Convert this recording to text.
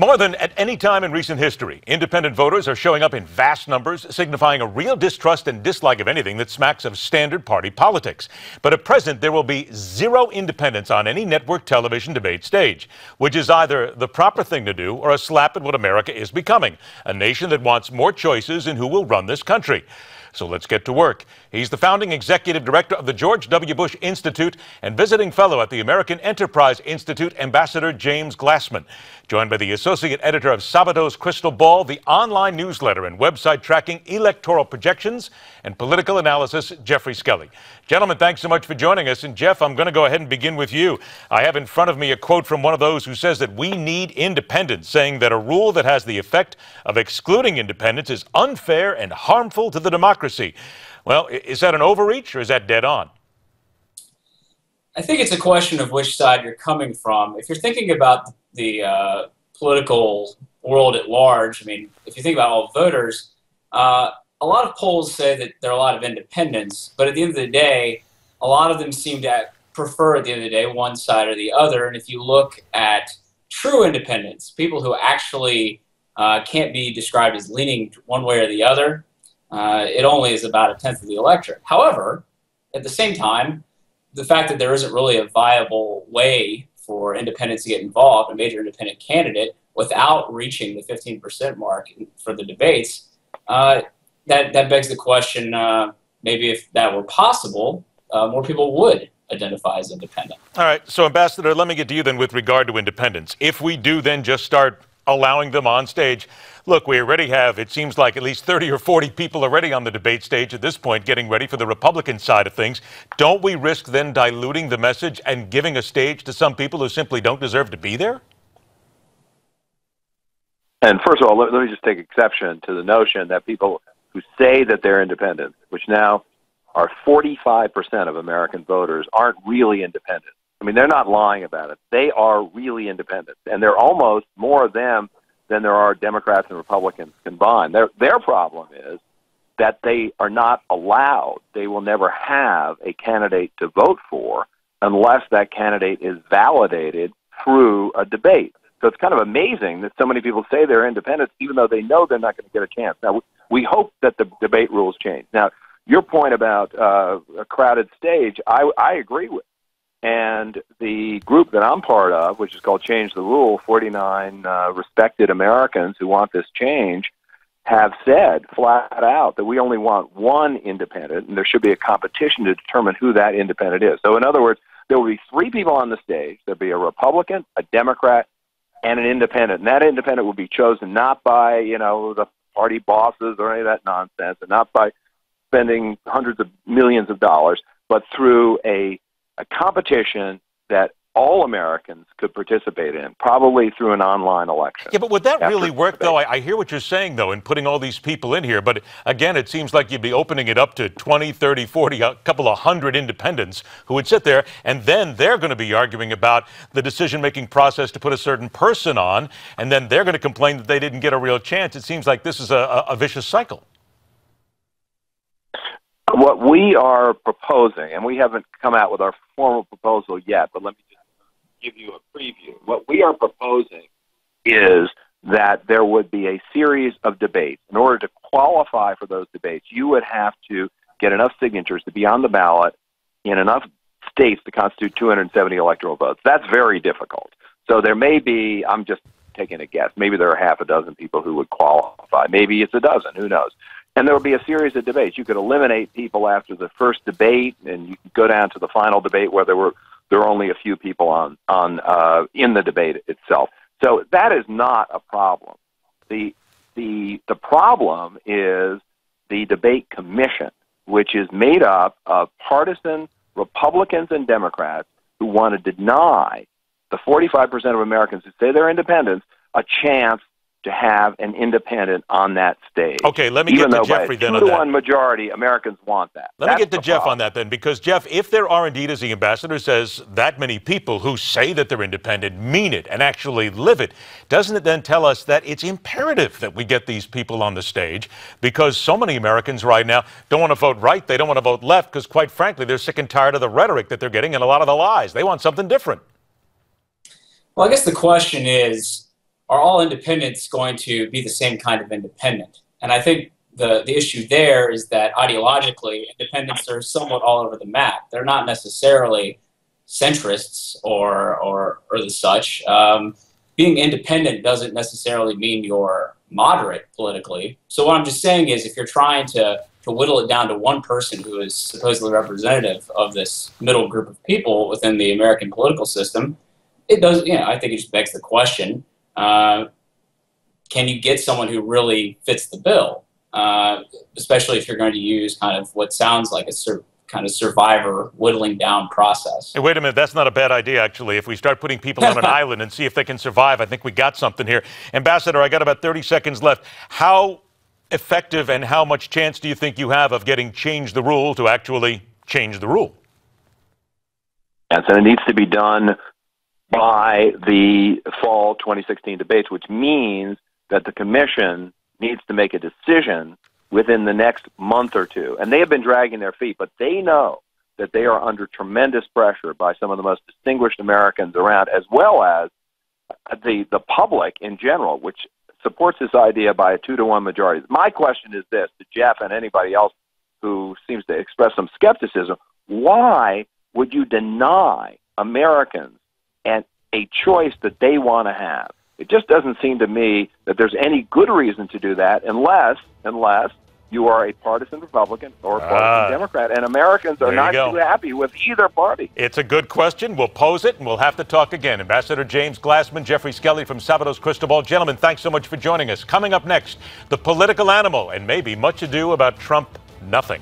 More than at any time in recent history, independent voters are showing up in vast numbers, signifying a real distrust and dislike of anything that smacks of standard party politics. But at present, there will be zero independents on any network television debate stage, which is either the proper thing to do or a slap at what America is becoming, a nation that wants more choices in who will run this country. So let's get to work. He's the founding executive director of the George W. Bush Institute and visiting fellow at the American Enterprise Institute, Ambassador James Glassman. Joined by the associate editor of Sabato's Crystal Ball, the online newsletter and website tracking electoral projections and political analysis, Geoffrey Skelley. Gentlemen, thanks so much for joining us. And Jeff, I'm going to go ahead and begin with you. I have in front of me a quote from one of those who says that we need independence, saying that a rule that has the effect of excluding independence is unfair and harmful to the democracy. Well, is that an overreach or is that dead on? I think it's a question of which side you're coming from. If you're thinking about the political world at large, I mean, if you think about all voters, a lot of polls say that there are a lot of independents, but at the end of the day, a lot of them seem to prefer, at the end of the day, one side or the other. And if you look at true independents, people who actually can't be described as leaning one way or the other, it only is about 1/10 of the electorate. However, at the same time, the fact that there isn't really a viable way for independents to get involved, a major independent candidate, without reaching the 15% mark for the debates, that begs the question, maybe if that were possible, more people would identify as independent. All right. So, Ambassador, let me get to you then with regard to independents. If we do then just start allowing them on stage, look, we already have, it seems like at least 30 or 40 people already on the debate stage at this point getting ready for the Republican side of things. Don't we risk then diluting the message and giving a stage to some people who simply don't deserve to be there? And first of all, let me just take exception to the notion that people who say that they're independent, which now are 45% of American voters, aren't really independent. I mean, they're not lying about it. They are really independent, and there are almost more of them than there are Democrats and Republicans combined. Their problem is that they are not allowed, they will never have a candidate to vote for unless that candidate is validated through a debate. So it's kind of amazing that so many people say they're independents even though they know they're not going to get a chance. Now, we hope that the debate rules change. Now, your point about a crowded stage, I agree with. And the group that I'm part of, which is called Change the Rule, 49 respected Americans who want this change, have said flat out that we only want one independent, and there should be a competition to determine who that independent is. So in other words, there will be 3 people on the stage. There'll be a Republican, a Democrat, and an independent. And that independent will be chosen not by, the party bosses or any of that nonsense, and not by spending hundreds of millions of dollars, but through a competition that all Americans could participate in, probably through an online election. Yeah, but would that really work, though? I hear what you're saying, though, in putting all these people in here. But again, it seems like you'd be opening it up to 20, 30, 40, a couple of hundred independents who would sit there, and then they're going to be arguing about the decision-making process to put a certain person on, and then they're going to complain that they didn't get a real chance. It seems like this is a vicious cycle. What we are proposing, and we haven't come out with our formal proposal yet, but let me just give you a preview. What we are proposing is that there would be a series of debates. In order to qualify for those debates, you would have to get enough signatures to be on the ballot in enough states to constitute 270 electoral votes. That's very difficult. So there may be, I'm just taking a guess, maybe there are half a dozen people who would qualify. Maybe it's a dozen, who knows? And there will be a series of debates. You could eliminate people after the first debate, and you could go down to the final debate where there are only a few people on in the debate itself. So that is not a problem. The problem is the debate commission, which is made up of partisan Republicans and Democrats who want to deny the 45% of Americans who say they're independents a chance to have an independent on that stage. Okay, let me get to Geoffrey then on that. 2-to-1 majority, Americans want that. Let me get to Jeff on that then, because Jeff, if there are indeed, as the ambassador says, that many people who say that they're independent, mean it, and actually live it, doesn't it then tell us that it's imperative that we get these people on the stage? Because so many Americans right now don't want to vote right, they don't want to vote left, because quite frankly, they're sick and tired of the rhetoric that they're getting and a lot of the lies. They want something different. Well, I guess the question is, are all independents going to be the same kind of independent? And I think the issue there is that ideologically, independents are somewhat all over the map. They're not necessarily centrists or the such. Being independent doesn't necessarily mean you're moderate politically. So what I'm just saying is, if you're trying to whittle it down to one person who is supposedly representative of this middle group of people within the American political system, it does, I think it just begs the question, can you get someone who really fits the bill? Especially if you're going to use kind of what sounds like a kind of survivor whittling down process. Hey, wait a minute, that's not a bad idea, actually. If we start putting people on an island and see if they can survive, I think we got something here. Ambassador, I got about 30 seconds left. How effective and how much chance do you think you have of getting change the rule to actually change the rule? And so it needs to be done by the fall 2016 debates, which means that the commission needs to make a decision within the next month or two. And they have been dragging their feet, but they know that they are under tremendous pressure by some of the most distinguished Americans around, as well as the public in general, which supports this idea by a 2-to-1 majority. My question is this, to Jeff and anybody else who seems to express some skepticism: why would you deny Americans and a choice that they want to have? It just doesn't seem to me that there's any good reason to do that unless you are a partisan Republican or a partisan Democrat, and Americans are not too happy with either party. It's a good question. We'll pose it, and we'll have to talk again. Ambassador James Glassman, Geoffrey Skelley from Sabato's Crystal Ball. Gentlemen, thanks so much for joining us. Coming up next, the political animal, and maybe much ado about Trump nothing.